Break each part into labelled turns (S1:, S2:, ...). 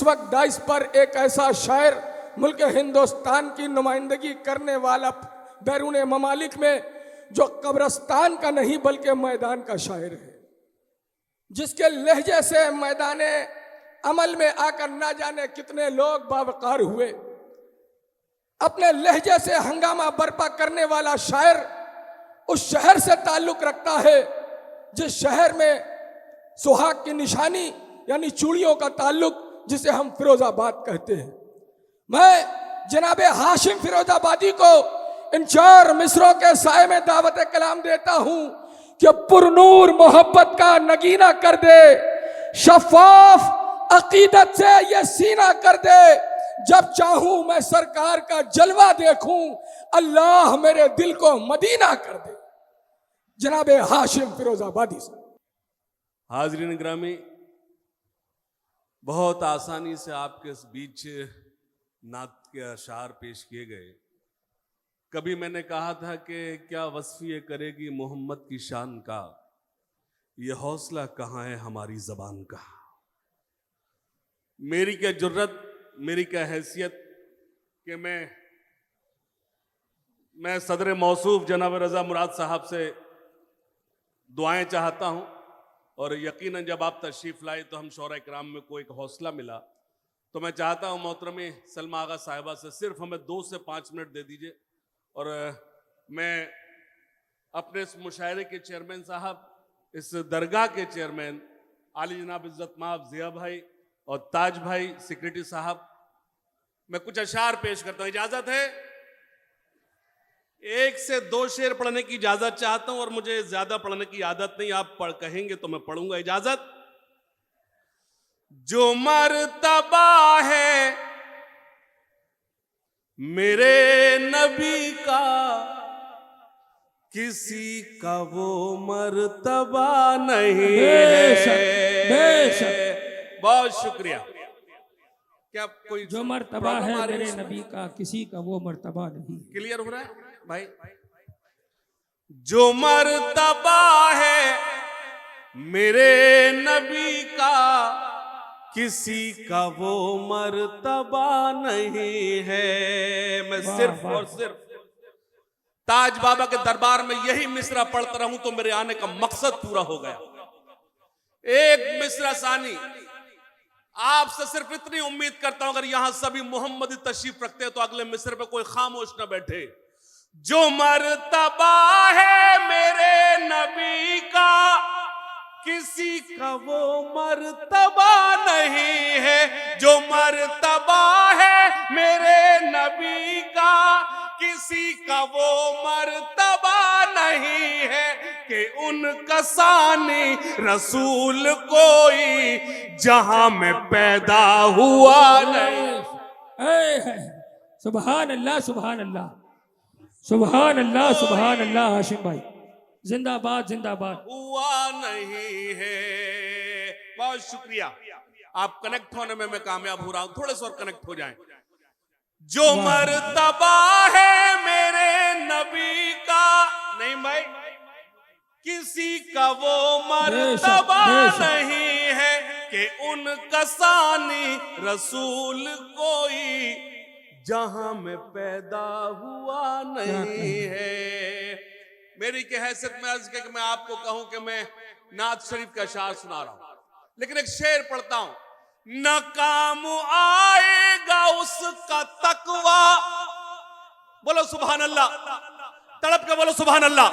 S1: वक्त डाइस पर एक ऐसा शायर मुल्क हिंदुस्तान की नुमाइंदगी करने वाला बैरून ममालिक में, जो कब्रस्तान का नहीं बल्कि मैदान का शायर है, जिसके लहजे से मैदान अमल में आकर ना जाने कितने लोग बावकार हुए। अपने लहजे से हंगामा बर्पा करने वाला शायर उस शहर से ताल्लुक रखता है जिस शहर में सुहाग की निशानी यानी चूड़ियों का ताल्लुक, जिसे हम फिरोजाबाद कहते हैं। मैं जनाबे हाशिम फिरोजाबादी को इन 4 मिसरों के साए में दावत कलाम देता हूं कि पुरनूर मोहब्बत का नगीना कर दे, शफाफ अकीदत से ये सीना कर दे, जब चाहूं मैं सरकार का जलवा देखूं, अल्लाह मेरे दिल को मदीना कर दे। जनाबे हाशिम फिरोजाबादी से।
S2: हाजरीन ग्रामी, बहुत आसानी से आपके इस बीच नात के अशार पेश किए गए। कभी मैंने कहा था कि क्या वस्फिए करेगी मोहम्मद की शान का, ये हौसला कहाँ है हमारी जबान का। मेरी क्या जुर्रत, मेरी क्या हैसियत कि मैं सदर मौसूफ जनाब रजा मुराद साहब से दुआएं चाहता हूं, और यकीनन जब आप तशरीफ़ लाए तो हम शौरा इकराम में को एक हौसला मिला। तो मैं चाहता हूं मोहतरमी सलमा आगा साहिबा से सिर्फ हमें 2 से 5 मिनट दे दीजिए, और मैं अपने इस मुशायरे के चेयरमैन साहब, इस दरगाह के चेयरमैन आली जनाब इज़्ज़त माब ज़िया भाई और ताज भाई सेक्रेटरी साहब, मैं कुछ अशार पेश करता हूं। इजाज़त है? 1 से 2 शेर पढ़ने की इजाजत चाहता हूं, और मुझे ज्यादा पढ़ने की आदत नहीं, आप पढ़ कहेंगे तो मैं पढ़ूंगा। इजाजत? जो मर्तबा है मेरे नबी का, किसी का वो मर्तबा नहीं है। बहुत शुक्रिया। क्या कोई
S3: जो मर्तबा है मेरे नबी का, किसी का वो मर्तबा नहीं।
S2: क्लियर हो रहा है भाई? जो मर्तबा है मेरे नबी का, किसी का वो मर्तबा नहीं है। मैं सिर्फ और सिर्फ ताज बाबा के दरबार में यही मिसरा पढ़ता रहूं तो मेरे आने का मकसद पूरा हो गया। एक मिसरा सानी आपसे सिर्फ इतनी उम्मीद करता हूं, अगर यहां सभी मोहम्मदी तशरीफ रखते हैं तो अगले मिसरे पे कोई खामोश न बैठे। जो मर्तबा है मेरे नबी का, किसी का वो मर्तबा नहीं है। जो मर्तबा है मेरे नबी का, किसी का वो मर्तबा नहीं है कि उनका सानी रसूल कोई जहां में पैदा हुआ नहीं।
S3: सुभान अल्लाह, सुभान अल्लाह, सुभान अल्लाह, सुभान अल्लाह। हाशिम भाई जिंदाबाद, जिंदाबाद।
S2: हुआ नहीं है। बहुत शुक्रिया। आप कनेक्ट होने में मैं कामयाब हो रहा हूं, थोड़े से और कनेक्ट हो जाएं। जो मर्तबा है मेरे नबी का, नहीं भाई, किसी का वो मर्तबा नहीं है कि उनका सानी रसूल कोई जहां में पैदा हुआ नहीं है। मेरी के हैसियत में अर्ज कि मैं आपको कहूं कि मैं नात शरीफ का शार सुना रहा हूं, लेकिन एक शेर पढ़ता हूं। न काम आएगा उसका तकवा, बोलो सुभान अल्लाह, तड़प के बोलो सुभान अल्लाह।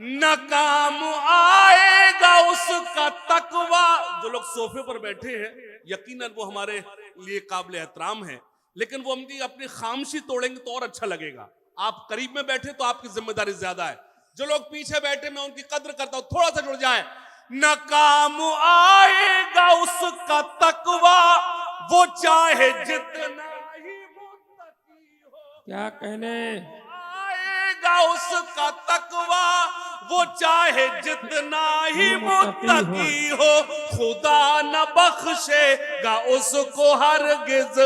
S2: न काम आएगा उसका तकवा। जो लोग सोफे पर बैठे हैं यकीनन वो हमारे लिए काबिल एहतराम है, लेकिन वो हम अपनी खामोशी तोड़ेंगे तो और अच्छा लगेगा। आप करीब में बैठे तो आपकी जिम्मेदारी ज्यादा है, जो लोग पीछे बैठे मैं उनकी कद्र करता हूं, थोड़ा सा जुड़ जाए। न काम आएगा उसका तकवा, वो चाहे जितना ही मुत्तकी हो।
S3: क्या कहने?
S2: आएगा उसका तकवा, वो चाहे जितना ही मुत्तकी हो। खुदा न बख्शेगा उसको हरगिज,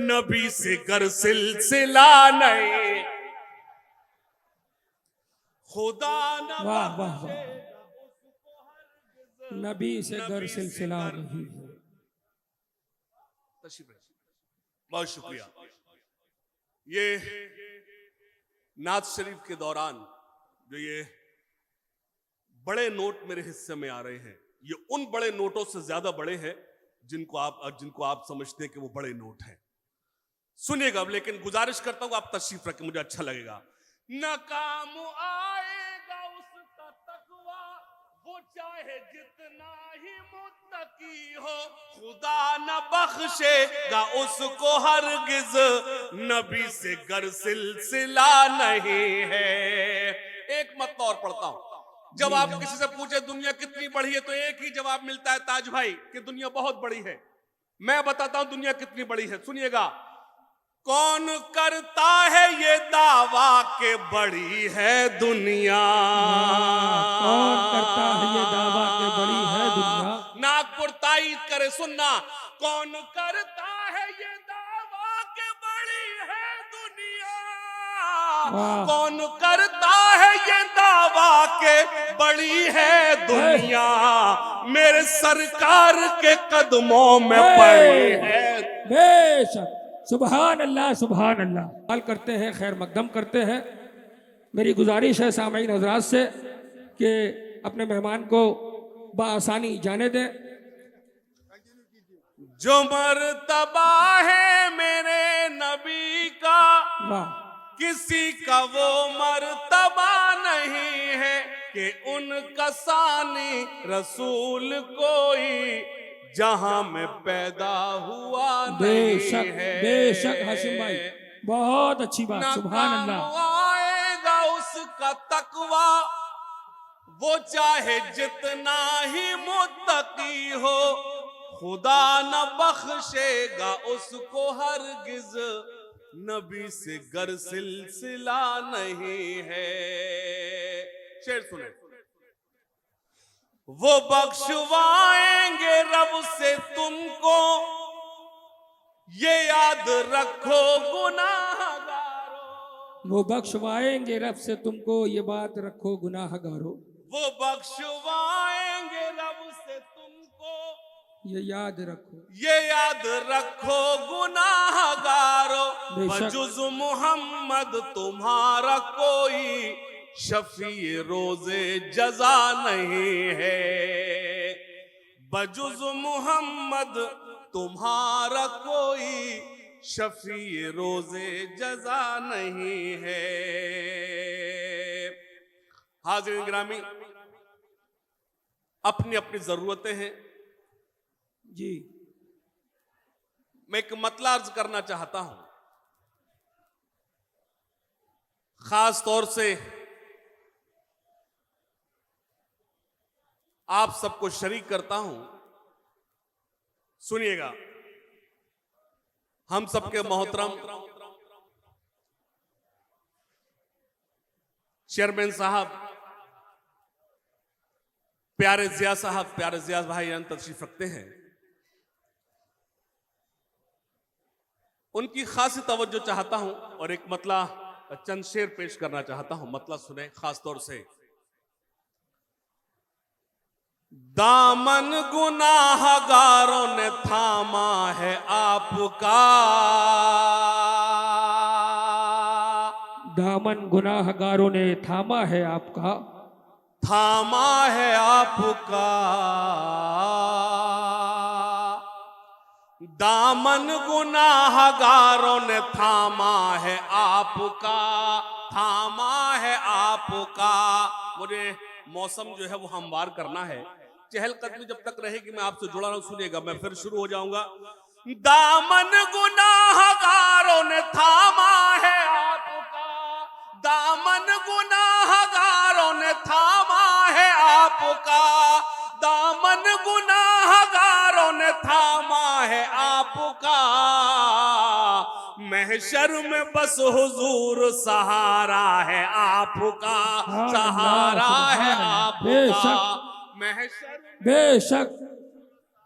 S2: नबी से गर सिलसिला नहीं। खुदा न
S3: वाह वाह वाह, नबी से गर सिलसिला नहीं है।
S2: तशरीफ रखिए। बहुत शुक्रिया। ये नात शरीफ के दौरान जो ये बड़े नोट मेरे हिस्से में आ रहे हैं, ये उन बड़े नोटों से ज्यादा बड़े हैं जिनको आप समझते हैं कि वो बड़े नोट हैं। सुनिएगा, लेकिन गुजारिश करता हूं आप तशरीफ रखें, मुझे अच्छा लगेगा। न काम आएगा उसका तकवा, वो चाहे जितना ही मुत्तकी हो, खुदा न बख्शेगा उसको हरगिज, नबी से गर सिलसिला नहीं है। एक मतलब और पढ़ता हूं। जब आप किसी से पूछे दुनिया कितनी बड़ी है, तो एक ही जवाब मिलता है ताज भाई कि दुनिया बहुत बड़ी है। मैं बताता हूं दुनिया कितनी बड़ी है, सुनिएगा। कौन करता है ये दावा के बड़ी है दुनिया,
S3: कौन करता है ये दावा के बड़ी है दुनिया।
S2: नागपुर ताईद करे, सुनना। कौन करता है ये दावा के बड़ी है दुनिया, कौन करता है ये दावा के बड़ी है दुनिया, मेरे सरकार के कदमों में पड़ी है।
S3: बेशक, सुभान अल्लाह सुभान अल्लाह। सवाल करते हैं, खैर मकदम करते हैं। मेरी गुजारिश है सामईन हजरात से कि अपने मेहमान को बआसानी जाने दें।
S2: जो मर्तबा है मेरे नबी का,
S3: वाह,
S2: किसी का वो मर्तबा नहीं है कि उनका सानी रसूल कोई जहां में पैदा हुआ नहीं है।
S3: बेशक हाशिम भाई, बहुत अच्छी बात, सुभान अल्लाह।
S2: आएगा उसका तकवा, वो चाहे जितना ही मुत्तकी हो, खुदा न बख्शेगा उसको हरगिज, नबी से गर सिलसिला नहीं है। शेर सुने। वो बख्शवाएंगे रब से तुमको, ये याद रखो गुनाहगारों।
S3: वो बख्शवाएंगे रब से तुमको, ये बात रखो गुनाहगारों।
S2: वो बख्शवाएंगे रब से तुमको,
S3: ये याद रखो,
S2: ये याद रखो गुनाहगारों।
S3: बेशक।
S2: बजुज मोहम्मद तुम्हारा कोई शफी रोजे जजा नहीं है, बजुज मोहम्मद तुम्हारा कोई शफी रोजे जजा नहीं है। हाज़िरीन गिरामी, अपनी अपनी जरूरतें हैं
S3: जी।
S2: मैं एक मतला अर्ज करना चाहता हूं, खास तौर से आप सबको शरीक करता हूं। सुनिएगा। हम सबके मोहतरम चेयरमैन साहब प्यारे जिया साहब, प्यारे जिया भाई तशरीफ रखते हैं। उनकी खासी तवज्जो चाहता हूं और एक मतला चंद शेर पेश करना चाहता हूं। मतला सुने खास तौर से। दामन गुनाहगारों ने थामा है आपका,
S3: दामन गुनाहगारों ने थामा है आपका,
S2: थामा है आपका। दामन गुनाहगारों ने थामा है आपका, थामा है आपका। मुझे मौसम जो है वो हमवार करना है। चहलकदमी जब तक रहेगी मैं आपसे जुड़ा रहूं। सुनिएगा, मैं फिर शुरू हो जाऊंगा। दामन गुनाहगारों ने थामा है आपका, दामन गुनाहगारों ने थामा है आपका, दामन गुनाहगारों ने थामा है आपका। महशर में बस हुजूर सहारा है आपका, सहारा है आपका। महशर
S3: बेशक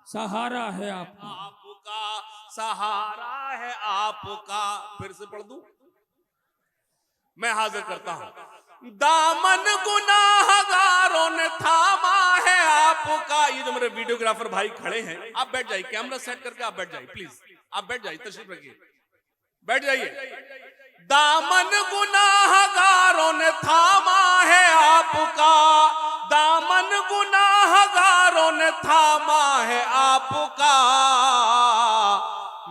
S3: सहारा है आपका,
S2: आपका सहारा है आपका। फिर से पढ़ दूं। मैं हाजिर करता हूं। दामन गुनाहगारों ने थामा है आपका। ये जो मेरे वीडियोग्राफर भाई खड़े हैं, आप बैठ जाइए, कैमरा सेट करके आप बैठ जाइए प्लीज, आप बैठ जाइए, तशरीफ रखिए, बैठ जाइए। दामन गुनाहगारों ने थामा है आपका, दामन गुनाहगारों ने थामा है आपका।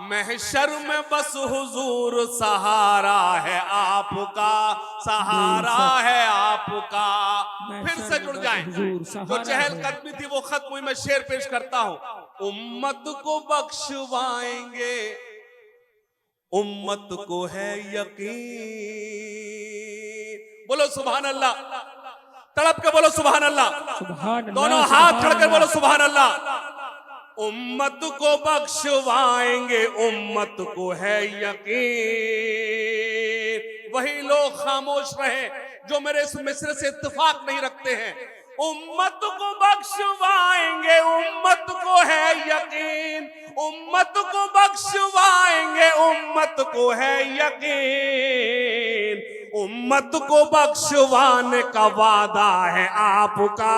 S2: महशर में बस हुजूर सहारा है आपका, सहारा है आपका। फिर से जुड़ जाएं, जो चहलकदमी थी वो खत्म हुई। मैं शेर पेश करता हूं। उम्मत को बख्शवाएंगे, उम्मत को है यकीन। बोलो सुभान अल्लाह, तड़प के बोलो सुभान अल्लाह, दोनों हाथ खड़कर बोलो सुभान अल्लाह। उम्मत को बख्शवाएंगे, उम्मत को है यकीन। वही लोग खामोश रहे जो मेरे इस मिस्र से इत्तेफाक नहीं रखते हैं। उम्मत को बख्शवाएंगे, उम्मत को है यकीन, उम्मत को बख्शवाएंगे, उम्मत को है यकीन। उम्मत को बख्शवाने का वादा है आपका,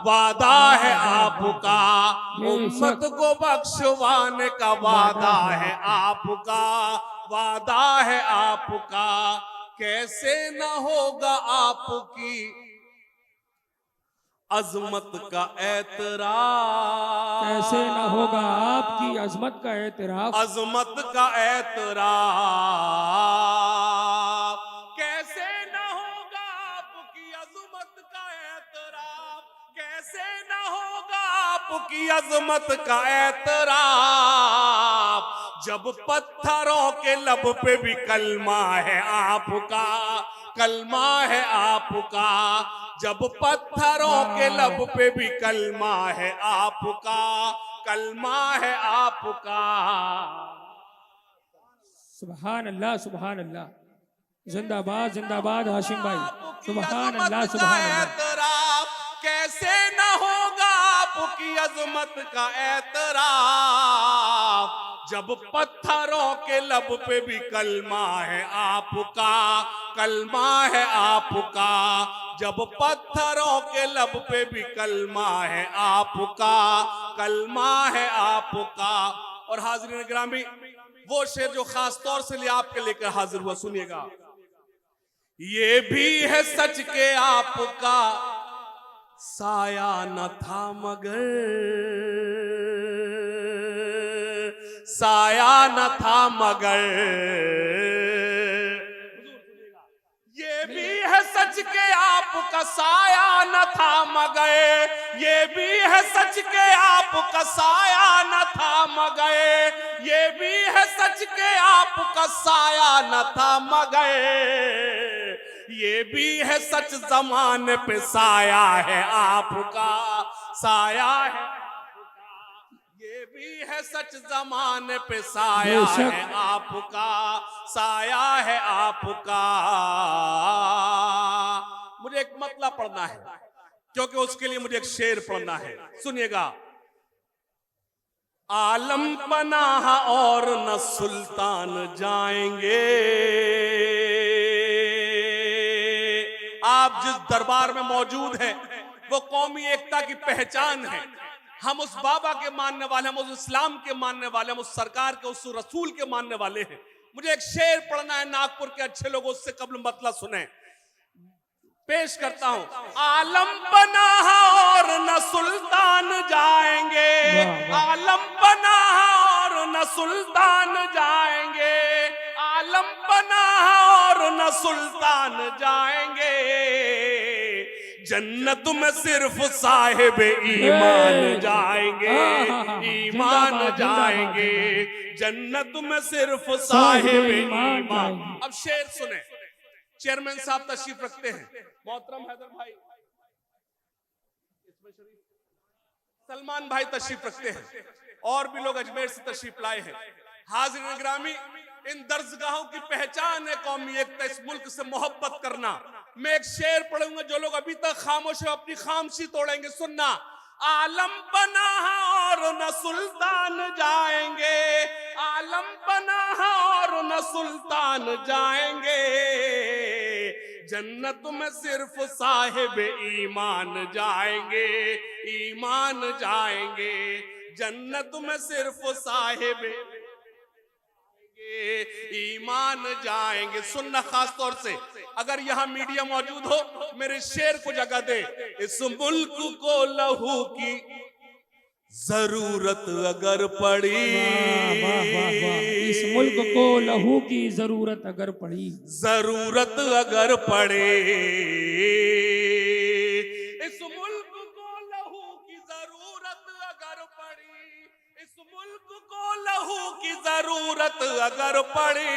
S2: वादा है आपका। उम्मत को बख्शवाने का वादा है आपका, वादा है आपका। कैसे न होगा आपकी अजमत का एतराफ,
S3: कैसे न होगा आपकी अजमत का एतराफ,
S2: अजमत का एतराफ। कैसे न होगा आपकी अजमत का एतराफ, कैसे न होगा आपकी अजमत का एतराफ। जब पत्थरों के लब पे भी कलमा है आपका, कलमा है आपका। जब पत्थरों के लब पे भी कलमा है आपका, कलमा है आपका।
S3: सुभान अल्लाह, सुभान अल्लाह, जिंदाबाद जिंदाबाद हाशिम भाई, सुभान अल्लाह, सुभान अल्लाह।
S2: कैसे न होगा आपकी अजमत का एतराफ। जब पत्थरों के लब पे भी कलमा है आपका, कलमा है आपका। जब पत्थरों के लब पे भी कलमा है आपका, कलमा है आपका। और हाज़रीन गिरामी, वो शेर जो खास तौर से लिए आपके लेकर हाजिर हुआ, सुनिएगा। ये भी है सच के आपका साया न था मगर, साया न था मगर। ये भी है सच के आपका साया न था मगर, ये भी है सच के आपका साया न था मगर। ये भी है सच के आपका साया न था मगर। ये भी है सच ज़माने पे साया है आपका, साया है आपका। ये भी है सच ज़माने पे साया है आपका, साया है आपका। मुझे एक मतलब पढ़ना है, क्योंकि उसके लिए मुझे एक शेर पढ़ना है, सुनिएगा। आलम पनाह और न सुल्तान जाएंगे। आप जिस दरबार में मौजूद हैं वो कौमी एकता की पहचान है। हम उस बाबा के मानने वाले, हम उस इस्लाम के मानने वाले, हम उस सरकार के, उस रसूल के मानने वाले हैं। मुझे एक शेर पढ़ना है, नागपुर के अच्छे लोग उससे कब्ल मतलब सुने, पेश करता हूं। आलम पनाह और न सुल्तान जाएंगे, आलम पनाह और न सुल्तान जाएंगे, आलम पनाह और न सुल्तान जाएंगे। जन्नत में सिर्फ साहिब ईमान जाएंगे, ईमान जाएंगे। जन्नत में सिर्फ साहिब ईमान। अब शेर सुने, चेयरमैन साहब तशरीफ रखते हैं, मोहतरम हैदर भाई, सलमान भाई तशरीफ रखते हैं, और भी लोग अजमेर से तशरीफ लाए हैं। हाज़िरीन गिरामी, इन दर्जगाहों की पहचान है कौमी एकता, इस मुल्क से मोहब्बत करना। मैं एक शेर पढ़ूंगा, जो लोग अभी तक खामोश है अपनी खामोशी तोड़ेंगे, सुनना। आलम पनाह और न सुल्तान जाएंगे, आलम पनाह और न सुल्तान जाएंगे। जन्नत में सिर्फ साहिब ईमान जाएंगे, ईमान जाएंगे। जन्नत में सिर्फ साहिब ईमान जाएंगे। सुनना खास तौर से, अगर यहाँ मीडिया मौजूद हो मेरे शेर को जगह दे। इस मुल्क को लहू की जरूरत अगर पड़ी,
S3: वाह वाह वाह, इस मुल्क को लहू की जरूरत अगर पड़ी,
S2: जरूरत अगर पड़े, इस मुल्क को लहू की जरूरत अगर पड़ी, इस मुल्क को लहू की जरूरत अगर पड़े,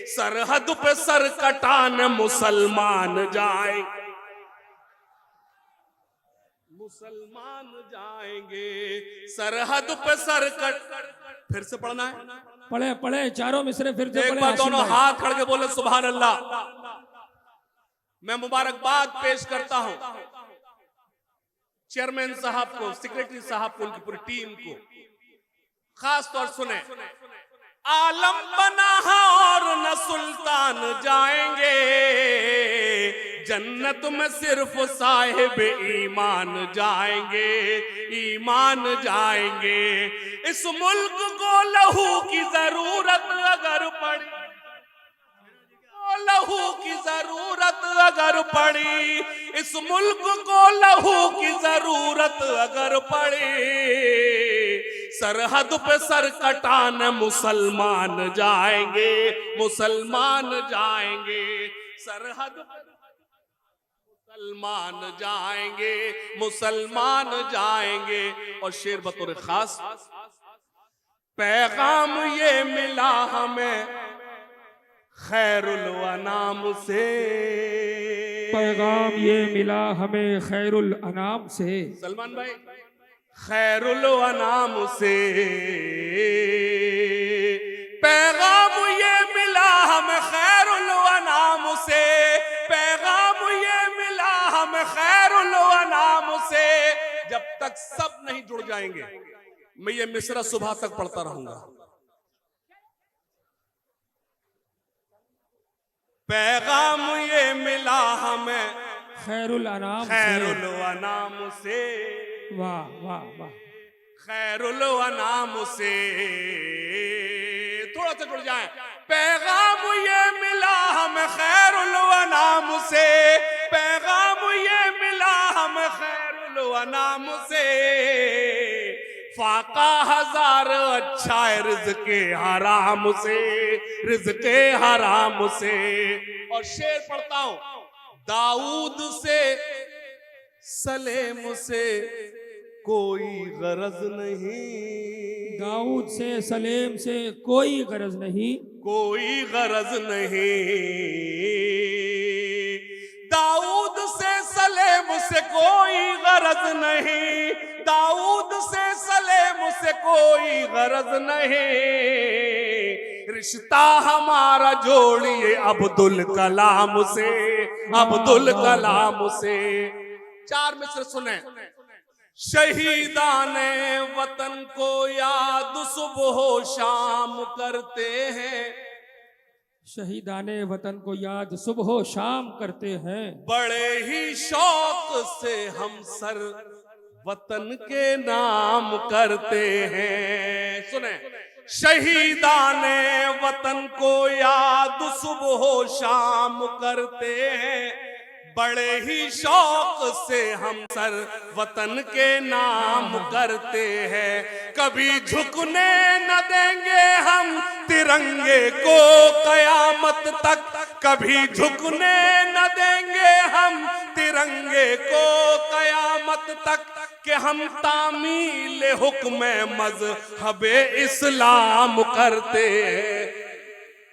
S2: सरहद पे सर कटान मुसलमान जाए, मुसलमान जाएंगे। सरहद पे सर कट, फिर से पढ़ना है,
S3: पढ़े पढ़े चारों मिसरे फिर से
S2: एक
S3: पढ़े।
S2: बार
S3: हाशिम
S2: दोनों
S3: भाई।
S2: हाथ खड़ के बोले सुभान अल्लाह। मैं मुबारकबाद पेश करता हूं चेयरमैन साहब को, सेक्रेटरी साहब को, उनकी पूरी टीम को। खास तौर सुने, आलम बना और न सुल्तान जाएंगे, जन्नत में सिर्फ साहिब ईमान जाएंगे, ईमान जाएंगे। इस मुल्क को लहू की जरूरत अगर पड़ी, लहू की जरूरत अगर पड़ी, इस मुल्क को लहू की जरूरत अगर पड़ी, सरहद पे सर कटान मुसलमान जाएंगे, मुसलमान जाएंगे। सरहद पे मुसलमान जाएंगे, मुसलमान जाएंगे। और शेर बतौर खास, पैगाम ये मिला हमें खैरुल अनाम से,
S3: पैगाम ये मिला हमें खैरुल अनाम से।
S2: सलमान भाई, खैरुल अनाम से पैगाम ये मिला हमें खैरुल अनाम से, पैगाम ये मिला हमें खैरुल अनाम से। जब तक सब नहीं जुड़ जाएंगे मैं ये मिसरा सुबह तक पढ़ता रहूंगा। पैगाम ये मिला हमें
S3: खैरुल अनाम से।
S2: खैरुल अनाम से,
S3: वाह वाह वाह,
S2: खैरुल अनाम से। थोड़ा सा जुड़ जाए, पैगाम ये मिला हमें खैरुल अनाम से, पैगाम ये मिला हमें खैरुल अनाम से। फाका हजार अच्छा है रिज़्क़े हराम से, रिज़्क़े हराम से। और शेर पढ़ता हूं, दाऊद से सलेम से कोई गरज नहीं,
S3: दाऊद से सलेम से कोई गरज नहीं,
S2: कोई गरज नहीं। दाऊद से सलेम से कोई गरज नहीं, दाऊद से सलेम से कोई गरज नहीं। रिश्ता हमारा जोड़िए अब्दुल कलाम से, अब्दुल कलाम से। चार मिसर सुने, शहीदाने वतन को याद सुबह शाम करते हैं,
S3: शहीदाने वतन को याद सुबह शाम करते हैं।
S2: बड़े ही शौक से हम सर वतन के नाम करते हैं। सुने, शहीदाने वतन को याद सुबह शाम करते हैं, बड़े ही शौक से हम सर वतन के नाम करते हैं। कभी झुकने न देंगे हम तिरंगे को कयामत तक, कभी झुकने न देंगे हम तिरंगे को कयामत तक, कि हम तामील हुक्म मज़हब इस्लाम करते हैं।